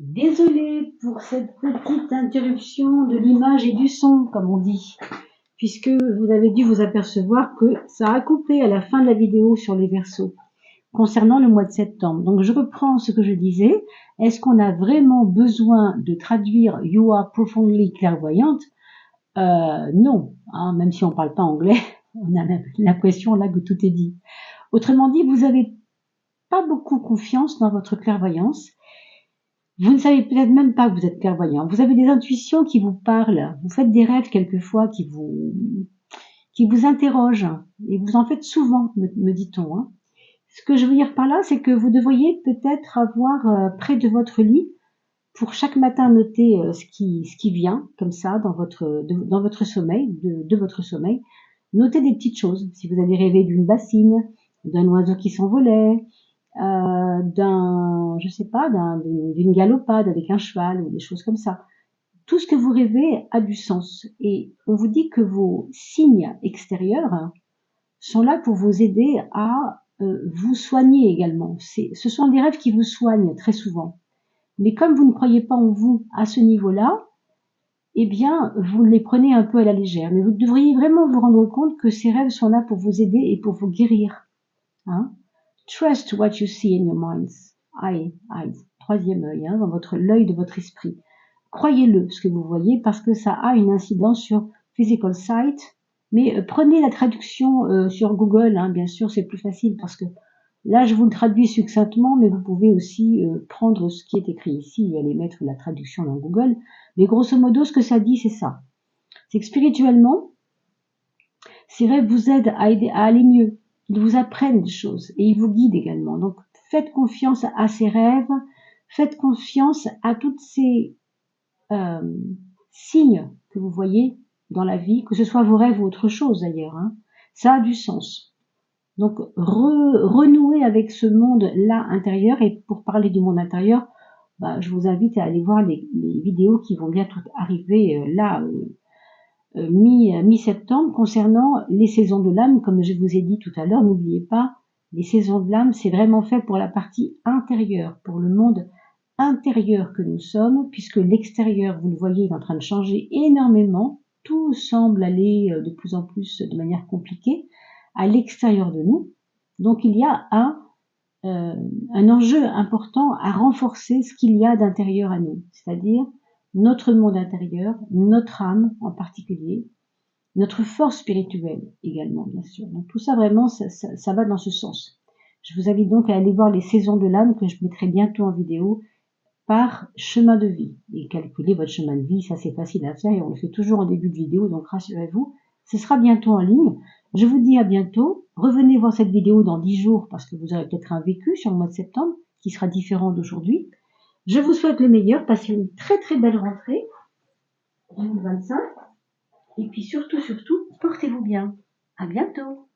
Désolée pour cette petite interruption de l'image et du son, comme on dit, puisque vous avez dû vous apercevoir que ça a coupé à la fin de la vidéo sur les Verseaux concernant le mois de septembre. Donc je reprends ce que je disais. Est-ce qu'on a vraiment besoin de traduire You are profoundly clairvoyante? Non, hein, même si on parle pas anglais, on a l'impression là que tout est dit. Autrement dit, vous avez pas beaucoup confiance dans votre clairvoyance. Vous ne savez peut-être même pas que vous êtes clairvoyant. Vous avez des intuitions qui vous parlent. Vous faites des rêves quelquefois qui vous interrogent. Et vous en faites souvent, me dit-on. Hein. Ce que je veux dire par là, c'est que vous devriez peut-être avoir près de votre lit, pour chaque matin noter ce qui vient, comme ça, dans votre sommeil, de votre sommeil. Notez des petites choses. Si vous avez rêvé d'une bassine, d'un oiseau qui s'envolait, je sais pas, d'une galopade avec un cheval ou des choses comme ça. Tout ce que vous rêvez a du sens. Et on vous dit que vos signes extérieurs sont là pour vous aider à vous soigner également. Ce sont des rêves qui vous soignent très souvent. Mais comme vous ne croyez pas en vous à ce niveau-là, eh bien, vous les prenez un peu à la légère. Mais vous devriez vraiment vous rendre compte que ces rêves sont là pour vous aider et pour vous guérir. Hein. Trust what you see in your mind's eye. Troisième œil, hein, dans l'œil de votre esprit. Croyez-le, ce que vous voyez, parce que ça a une incidence sur physical sight. Mais prenez la traduction sur Google, hein, bien sûr, c'est plus facile parce que là, je vous le traduis succinctement, mais vous pouvez aussi prendre ce qui est écrit ici et aller mettre la traduction dans Google. Mais grosso modo, ce que ça dit, c'est ça. C'est que spirituellement, ces rêves vous aident à aller mieux. Ils vous apprennent des choses et ils vous guident également. Donc, faites confiance à ces rêves, faites confiance à toutes ces signes que vous voyez dans la vie, que ce soit vos rêves ou autre chose d'ailleurs. Hein. Ça a du sens. Donc, renouer avec ce monde-là intérieur. Et pour parler du monde intérieur, je vous invite à aller voir les vidéos qui vont bientôt arriver mi-septembre concernant les saisons de l'âme. Comme je vous ai dit tout à l'heure, n'oubliez pas, les saisons de l'âme, c'est vraiment fait pour la partie intérieure, pour le monde intérieur que nous sommes, puisque l'extérieur, vous le voyez, est en train de changer énormément. Tout semble aller de plus en plus de manière compliquée à l'extérieur de nous. Donc il y a un enjeu important à renforcer ce qu'il y a d'intérieur à nous, c'est-à-dire notre monde intérieur, notre âme en particulier, notre force spirituelle également, bien sûr. Donc tout ça, vraiment, ça va dans ce sens. Je vous invite donc à aller voir les saisons de l'âme que je mettrai bientôt en vidéo par chemin de vie. Et calculer votre chemin de vie, ça c'est facile à faire et on le fait toujours en début de vidéo, donc rassurez-vous, ce sera bientôt en ligne. Je vous dis à bientôt. Revenez voir cette vidéo dans 10 jours parce que vous aurez peut-être un vécu sur le mois de septembre qui sera différent d'aujourd'hui. Je vous souhaite le meilleur. Passez une très très belle rentrée 2025. Et puis surtout, portez-vous bien. À bientôt.